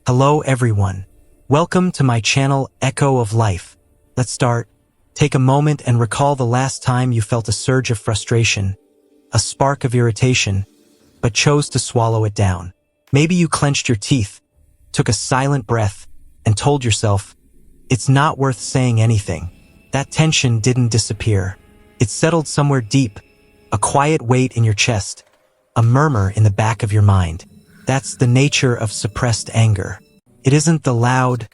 Hello everyone. Welcome to my channel Echo of Life. Let's start. Take a moment and recall the last time you felt a surge of frustration, a spark of irritation, but chose to swallow it down. Maybe you clenched your teeth, took a silent breath, and told yourself, it's not worth saying anything. That tension didn't disappear. It settled somewhere deep, a quiet weight in your chest, a murmur in the back of your mind. That's the nature of suppressed anger. It isn't the loud,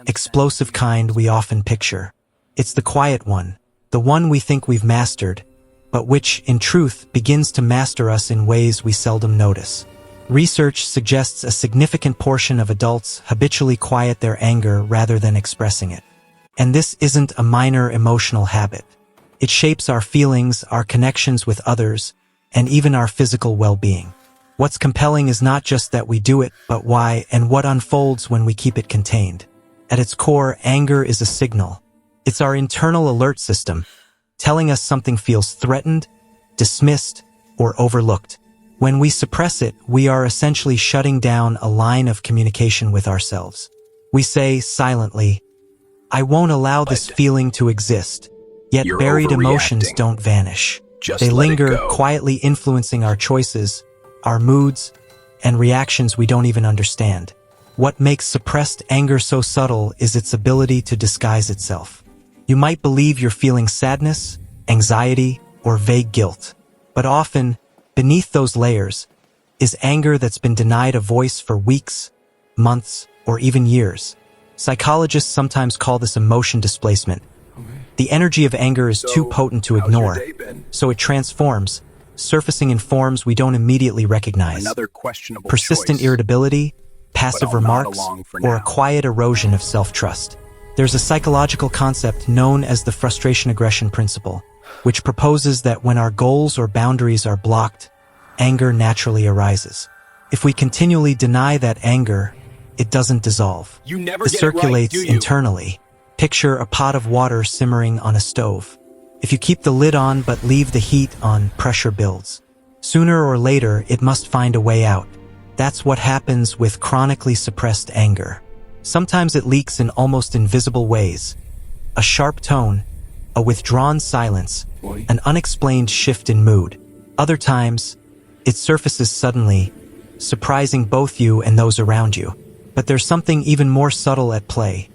explosive kind we often picture. It's the quiet one, the one we think we've mastered, but which, in truth, begins to master us in ways we seldom notice. Research suggests a significant portion of adults habitually quiet their anger rather than expressing it. And this isn't a minor emotional habit. It shapes our feelings, our connections with others, and even our physical well-being. What's compelling is not just that we do it, but why and what unfolds when we keep it contained. At its core, anger is a signal. It's our internal alert system, telling us something feels threatened, dismissed, or overlooked. When we suppress it, we are essentially shutting down a line of communication with ourselves. We say silently, I won't allow this feeling to exist. Yet buried emotions don't vanish. They linger, quietly influencing our choices, our moods, and reactions we don't even understand. What makes suppressed anger so subtle is its ability to disguise itself. You might believe you're feeling sadness, anxiety, or vague guilt, but often, beneath those layers, is anger that's been denied a voice for weeks, months, or even years. Psychologists sometimes call this emotion displacement. The energy of anger is too potent to ignore, so it transforms, surfacing in forms we don't immediately recognize. Persistent irritability, passive remarks, or a quiet erosion of self-trust. There's a psychological concept known as the frustration-aggression principle, which proposes that when our goals or boundaries are blocked, anger naturally arises. If we continually deny that anger, it doesn't dissolve. It circulates internally. Picture a pot of water simmering on a stove. If you keep the lid on but leave the heat on, pressure builds. Sooner or later, it must find a way out. That's what happens with chronically suppressed anger. Sometimes it leaks in almost invisible ways. A sharp tone, a withdrawn silence, an unexplained shift in mood. Other times, it surfaces suddenly, surprising both you and those around you. But there's something even more subtle at play.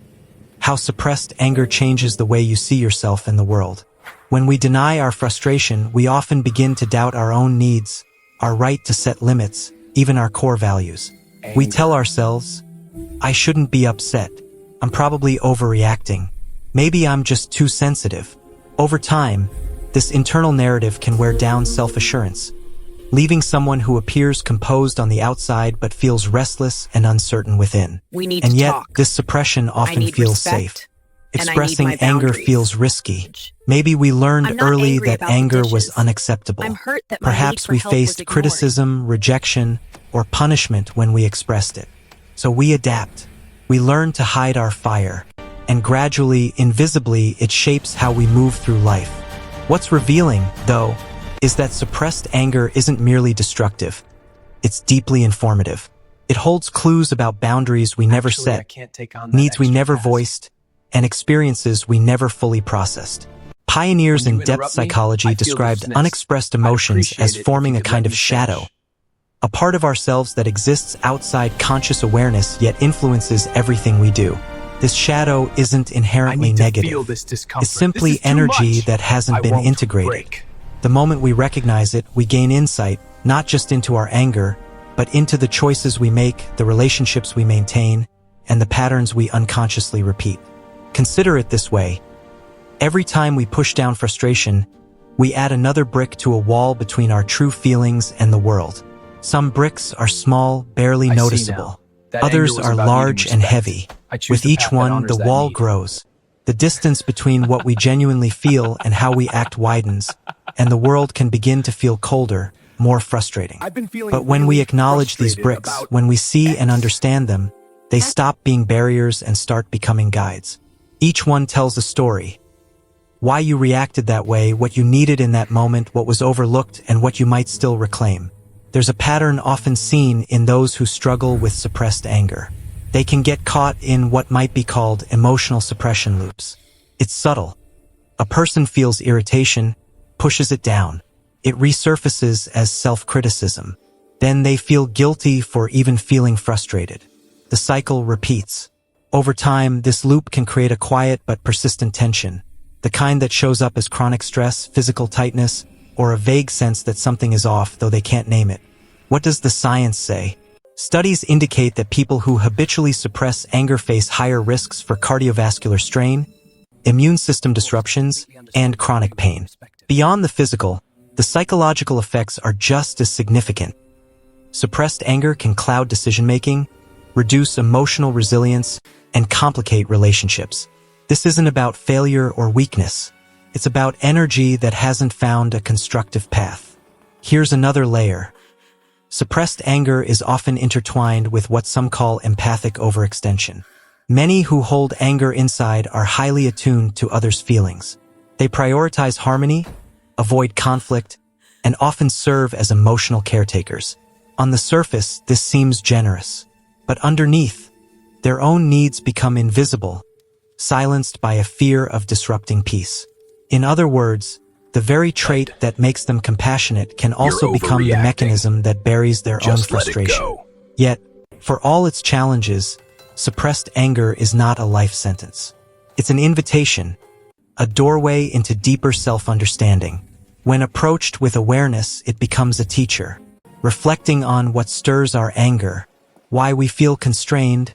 How suppressed anger changes the way you see yourself and the world. When we deny our frustration, we often begin to doubt our own needs, our right to set limits, even our core values. We tell ourselves, I shouldn't be upset. I'm probably overreacting. Maybe I'm just too sensitive. Over time, this internal narrative can wear down self-assurance, leaving someone who appears composed on the outside but feels restless and uncertain within. And yet, this suppression often feels safe. Expressing anger feels risky. Maybe we learned early that anger was unacceptable. Perhaps we faced criticism, rejection, or punishment when we expressed it. So we adapt. We learn to hide our fire. And gradually, invisibly, it shapes how we move through life. What's revealing, though, is that suppressed anger isn't merely destructive. It's deeply informative. It holds clues about boundaries we never set, needs we never voiced, and experiences we never fully processed. Pioneers in depth psychology described unexpressed emotions as forming a kind of shadow, a part of ourselves that exists outside conscious awareness yet influences everything we do. This shadow isn't inherently negative. It's simply energy that hasn't been integrated. The moment we recognize it, we gain insight, not just into our anger, but into the choices we make, the relationships we maintain, and the patterns we unconsciously repeat. Consider it this way. Every time we push down frustration, we add another brick to a wall between our true feelings and the world. Some bricks are small, barely noticeable. Others are large and heavy. With each one, the wall grows. The distance between what we genuinely feel and how we act widens, and the world can begin to feel colder, more frustrating. But when we acknowledge these bricks, when we see and understand them, they stop being barriers and start becoming guides. Each one tells a story. Why you reacted that way, what you needed in that moment, what was overlooked, and what you might still reclaim. There's a pattern often seen in those who struggle with suppressed anger. They can get caught in what might be called emotional suppression loops. It's subtle. A person feels irritation, pushes it down. It resurfaces as self-criticism. Then they feel guilty for even feeling frustrated. The cycle repeats. Over time, this loop can create a quiet but persistent tension, the kind that shows up as chronic stress, physical tightness, or a vague sense that something is off, though they can't name it. What does the science say? Studies indicate that people who habitually suppress anger face higher risks for cardiovascular strain, immune system disruptions, and chronic pain. Beyond the physical, the psychological effects are just as significant. Suppressed anger can cloud decision-making, reduce emotional resilience, and complicate relationships. This isn't about failure or weakness. It's about energy that hasn't found a constructive path. Here's another layer. Suppressed anger is often intertwined with what some call empathic overextension. Many who hold anger inside are highly attuned to others' feelings. They prioritize harmony, avoid conflict, and often serve as emotional caretakers. On the surface, this seems generous. But underneath, their own needs become invisible, silenced by a fear of disrupting peace. In other words, the very trait that makes them compassionate can also become the mechanism that buries their own frustration. Yet, for all its challenges, suppressed anger is not a life sentence. It's an invitation, a doorway into deeper self-understanding. When approached with awareness, it becomes a teacher, reflecting on what stirs our anger, why we feel constrained,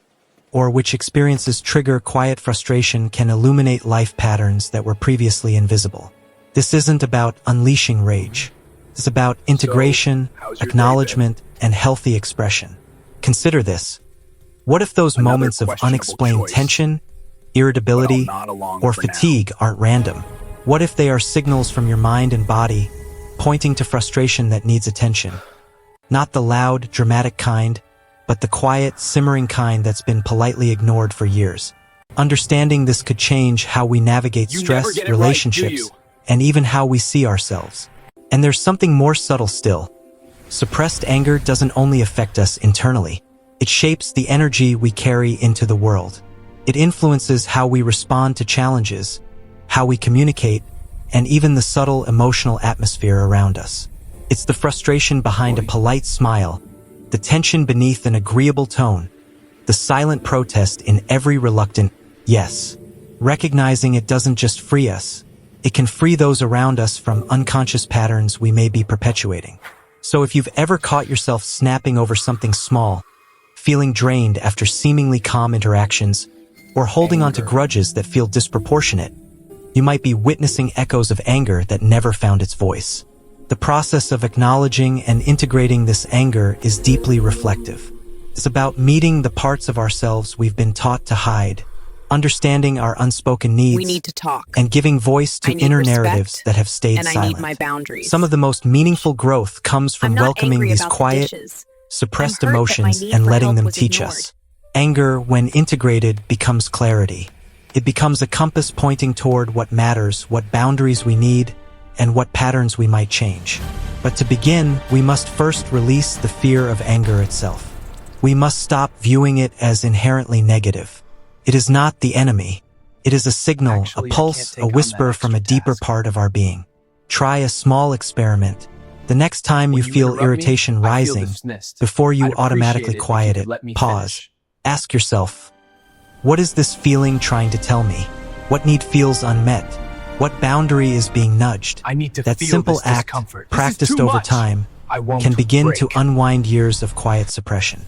or which experiences trigger quiet frustration can illuminate life patterns that were previously invisible. This isn't about unleashing rage. It's about integration, acknowledgement, and healthy expression. Consider this. What if those moments of unexplained tension, irritability, or fatigue aren't random? What if they are signals from your mind and body, pointing to frustration that needs attention? Not the loud, dramatic kind, but the quiet, simmering kind that's been politely ignored for years. Understanding this could change how we navigate stress, relationships, and even how we see ourselves. And there's something more subtle still. Suppressed anger doesn't only affect us internally. It shapes the energy we carry into the world. It influences how we respond to challenges, how we communicate, and even the subtle emotional atmosphere around us. It's the frustration behind a polite smile, the tension beneath an agreeable tone, the silent protest in every reluctant yes. Recognizing it doesn't just free us, it can free those around us from unconscious patterns we may be perpetuating. So if you've ever caught yourself snapping over something small, feeling drained after seemingly calm interactions, or holding on to grudges that feel disproportionate, you might be witnessing echoes of anger that never found its voice. The process of acknowledging and integrating this anger is deeply reflective. It's about meeting the parts of ourselves we've been taught to hide, understanding our unspoken needs, we need to talk, and giving voice to inner narratives that have stayed and silent. I need my boundaries. Some of the most meaningful growth comes from welcoming these quiet, suppressed emotions and letting them teach us. Anger, when integrated, becomes clarity. It becomes a compass pointing toward what matters, what boundaries we need, and what patterns we might change. But to begin, we must first release the fear of anger itself. We must stop viewing it as inherently negative. It is not the enemy. It is a signal, a pulse, a whisper from a deeper part of our being. Try a small experiment. The next time you feel irritation rising, before you automatically quiet it, pause. Ask yourself, what is this feeling trying to tell me? What need feels unmet? What boundary is being nudged? That simple act, practiced over time, can begin to unwind years of quiet suppression.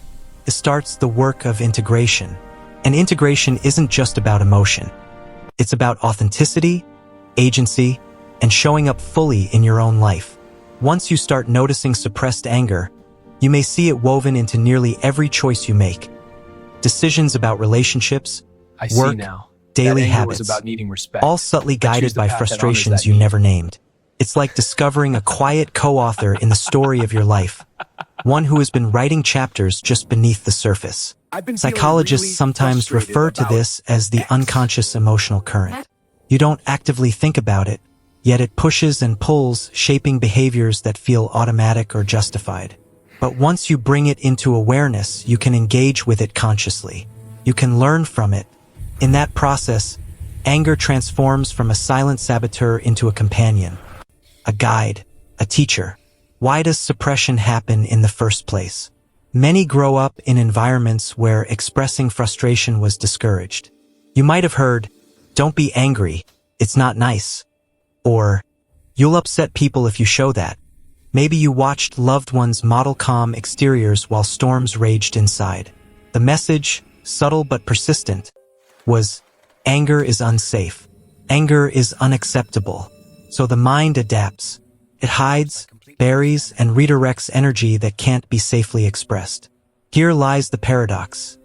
It starts the work of integration. And integration isn't just about emotion. It's about authenticity, agency, and showing up fully in your own life. Once you start noticing suppressed anger, you may see it woven into nearly every choice you make. Decisions about relationships, work, daily habits, all subtly guided by frustrations you never named. It's like discovering a quiet co-author in the story of your life, one who has been writing chapters just beneath the surface. Psychologists sometimes refer to this as the unconscious emotional current. You don't actively think about it, yet it pushes and pulls, shaping behaviors that feel automatic or justified. But once you bring it into awareness, you can engage with it consciously. You can learn from it. In that process, anger transforms from a silent saboteur into a companion, a guide, a teacher. Why does suppression happen in the first place? Many grow up in environments where expressing frustration was discouraged. You might have heard, "Don't be angry, it's not nice." Or, "You'll upset people if you show that." Maybe you watched loved ones model calm exteriors while storms raged inside. The message, subtle but persistent, was, anger is unsafe. Anger is unacceptable. So the mind adapts. It hides, buries, and redirects energy that can't be safely expressed. Here lies the paradox.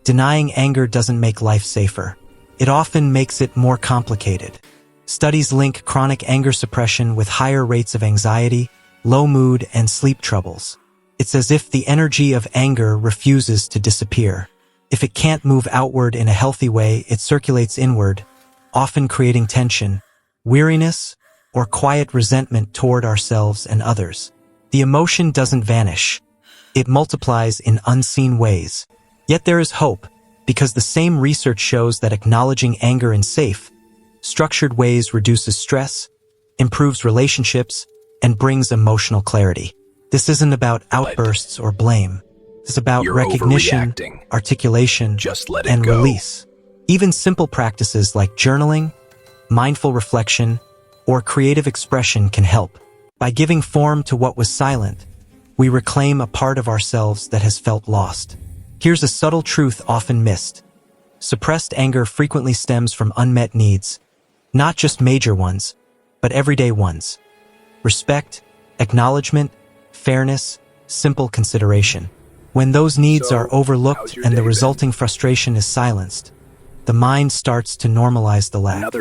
Denying anger doesn't make life safer. It often makes it more complicated. Studies link chronic anger suppression with higher rates of anxiety, low mood, and sleep troubles. It's as if the energy of anger refuses to disappear. If it can't move outward in a healthy way, it circulates inward, often creating tension, weariness, or quiet resentment toward ourselves and others. The emotion doesn't vanish. It multiplies in unseen ways. Yet there is hope, because the same research shows that acknowledging anger in safe, structured ways reduces stress, improves relationships, and brings emotional clarity. This isn't about outbursts or blame. It's about recognition, articulation, and release. Even simple practices like journaling, mindful reflection, or creative expression can help. By giving form to what was silent, we reclaim a part of ourselves that has felt lost. Here's a subtle truth often missed. Suppressed anger frequently stems from unmet needs, not just major ones, but everyday ones. Respect, acknowledgement, fairness, simple consideration. When those needs are overlooked and the resulting frustration is silenced, the mind starts to normalize the lack.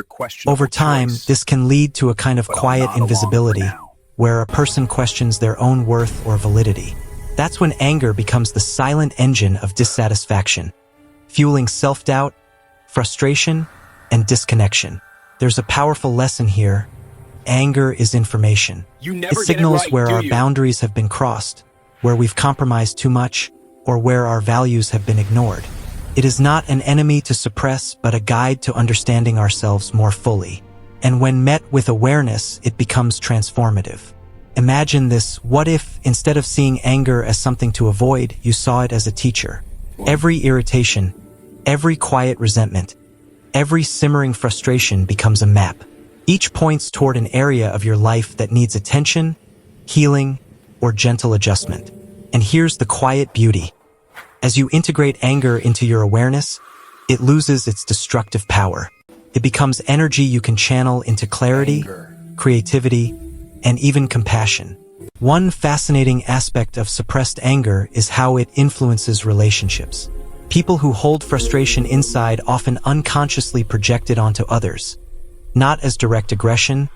Over time, this can lead to a kind of quiet invisibility, where a person questions their own worth or validity. That's when anger becomes the silent engine of dissatisfaction, fueling self-doubt, frustration, and disconnection. There's a powerful lesson here. Anger is information. It signals where our boundaries have been crossed, where we've compromised too much, or where our values have been ignored. It is not an enemy to suppress, but a guide to understanding ourselves more fully. And when met with awareness, it becomes transformative. Imagine this: what if, instead of seeing anger as something to avoid, you saw it as a teacher? Every irritation, every quiet resentment, every simmering frustration becomes a map. Each points toward an area of your life that needs attention, healing, or gentle adjustment. And here's the quiet beauty. As you integrate anger into your awareness, it loses its destructive power. It becomes energy you can channel into clarity, creativity, and even compassion. One fascinating aspect of suppressed anger is how it influences relationships. People who hold frustration inside often unconsciously project it onto others, not as direct aggression,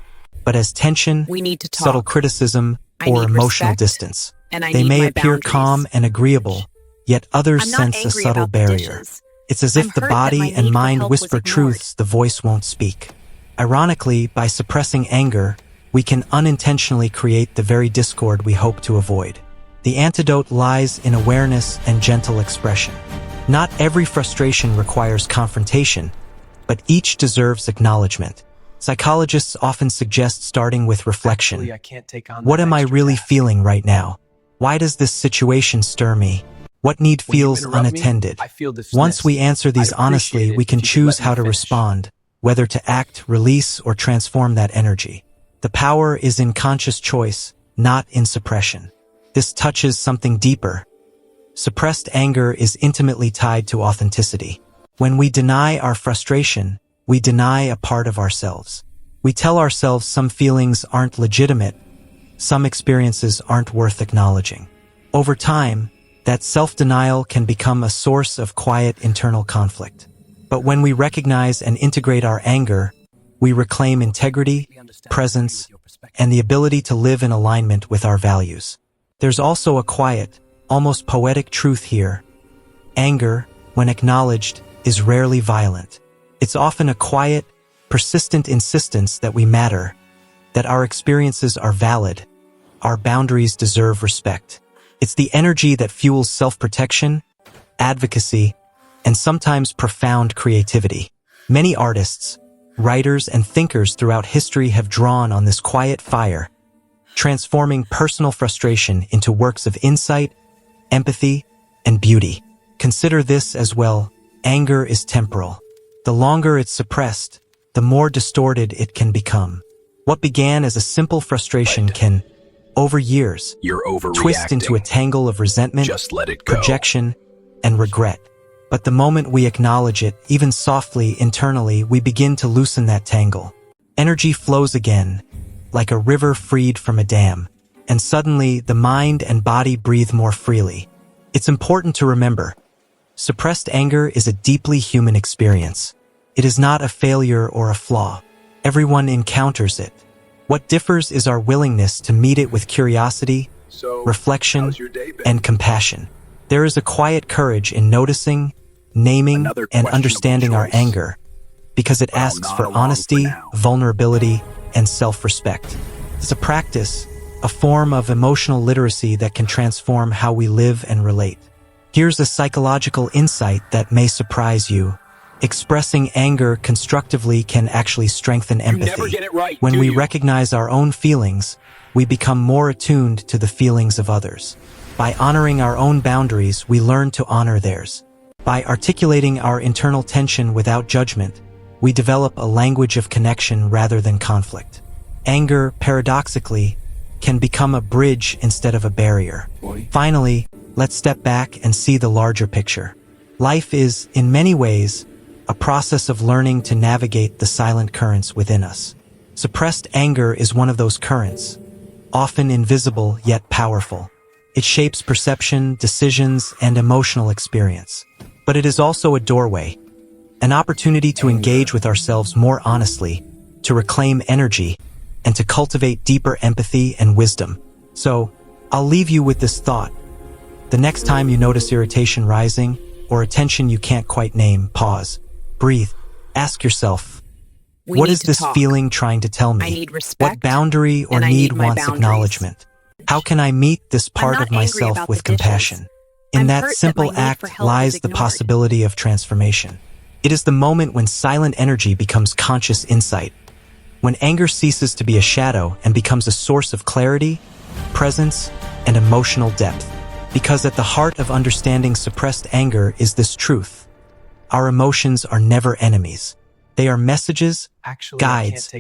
but as tension, subtle criticism, or emotional distance. They may appear calm and agreeable, yet others sense a subtle barrier. It's as if the body and mind whisper truths the voice won't speak. Ironically, by suppressing anger, we can unintentionally create the very discord we hope to avoid. The antidote lies in awareness and gentle expression. Not every frustration requires confrontation, but each deserves acknowledgement. Psychologists often suggest starting with reflection. What am I really feeling right now? Why does this situation stir me? What need feels unattended? Once we answer these honestly, we can choose how to respond, whether to act, release, or transform that energy. The power is in conscious choice, not in suppression. This touches something deeper. Suppressed anger is intimately tied to authenticity. When we deny our frustration, we deny a part of ourselves. We tell ourselves some feelings aren't legitimate, some experiences aren't worth acknowledging. Over time, that self-denial can become a source of quiet internal conflict. But when we recognize and integrate our anger, we reclaim integrity, presence, and the ability to live in alignment with our values. There's also a quiet, almost poetic truth here. Anger, when acknowledged, is rarely violent. It's often a quiet, persistent insistence that we matter, that our experiences are valid, our boundaries deserve respect. It's the energy that fuels self-protection, advocacy, and sometimes profound creativity. Many artists, writers, and thinkers throughout history have drawn on this quiet fire, transforming personal frustration into works of insight, empathy, and beauty. Consider this as well: anger is temporal. The longer it's suppressed, the more distorted it can become. What began as a simple frustration can, over years, twist into a tangle of resentment, projection, and regret. But the moment we acknowledge it, even softly, internally, we begin to loosen that tangle. Energy flows again, like a river freed from a dam, and suddenly the mind and body breathe more freely. It's important to remember, suppressed anger is a deeply human experience. It is not a failure or a flaw. Everyone encounters it. What differs is our willingness to meet it with curiosity, reflection, and compassion. There is a quiet courage in noticing, naming, and understanding our anger, because it asks for honesty, vulnerability, and self-respect. It's a practice, a form of emotional literacy that can transform how we live and relate. Here's a psychological insight that may surprise you. Expressing anger constructively can actually strengthen empathy. When we recognize our own feelings, we become more attuned to the feelings of others. By honoring our own boundaries, we learn to honor theirs. By articulating our internal tension without judgment, we develop a language of connection rather than conflict. Anger, paradoxically, can become a bridge instead of a barrier. Finally, let's step back and see the larger picture. Life is, in many ways, a process of learning to navigate the silent currents within us. Suppressed anger is one of those currents, often invisible yet powerful. It shapes perception, decisions, and emotional experience. But it is also a doorway, an opportunity to engage with ourselves more honestly, to reclaim energy, and to cultivate deeper empathy and wisdom. So, I'll leave you with this thought. The next time you notice irritation rising, or a tension you can't quite name, pause, breathe, ask yourself, what is this feeling trying to tell me? I need respect. What boundary or need wants acknowledgement? How can I meet this part of myself with compassion? In that simple act lies the possibility of transformation. It is the moment when silent energy becomes conscious insight, when anger ceases to be a shadow and becomes a source of clarity, presence, and emotional depth. Because at the heart of understanding suppressed anger is this truth: our emotions are never enemies. They are messages, guides,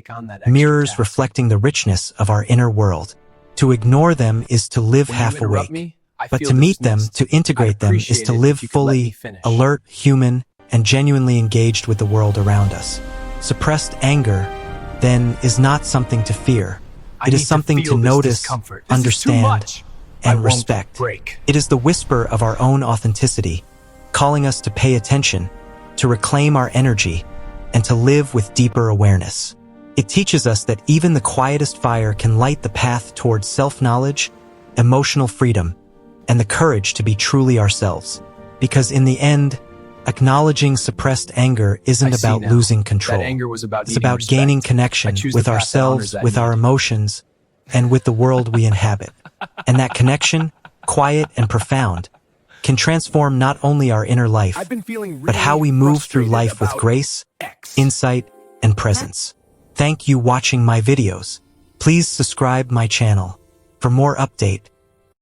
mirrors reflecting the richness of our inner world. To ignore them is to live half awake, but to meet them, to integrate them, is to live fully, alert, human, and genuinely engaged with the world around us. Suppressed anger, then, is not something to fear. It is something to notice, understand, and respect. It is the whisper of our own authenticity, calling us to pay attention, to reclaim our energy, and to live with deeper awareness. It teaches us that even the quietest fire can light the path towards self-knowledge, emotional freedom, and the courage to be truly ourselves. Because in the end, acknowledging suppressed anger isn't about losing control. It's about gaining connection with ourselves, with our emotions, and with the world we inhabit. And that connection, quiet and profound, can transform not only our inner life, but how we move through life with grace, insight, and presence. Thank you for watching my videos. Please subscribe my channel for more update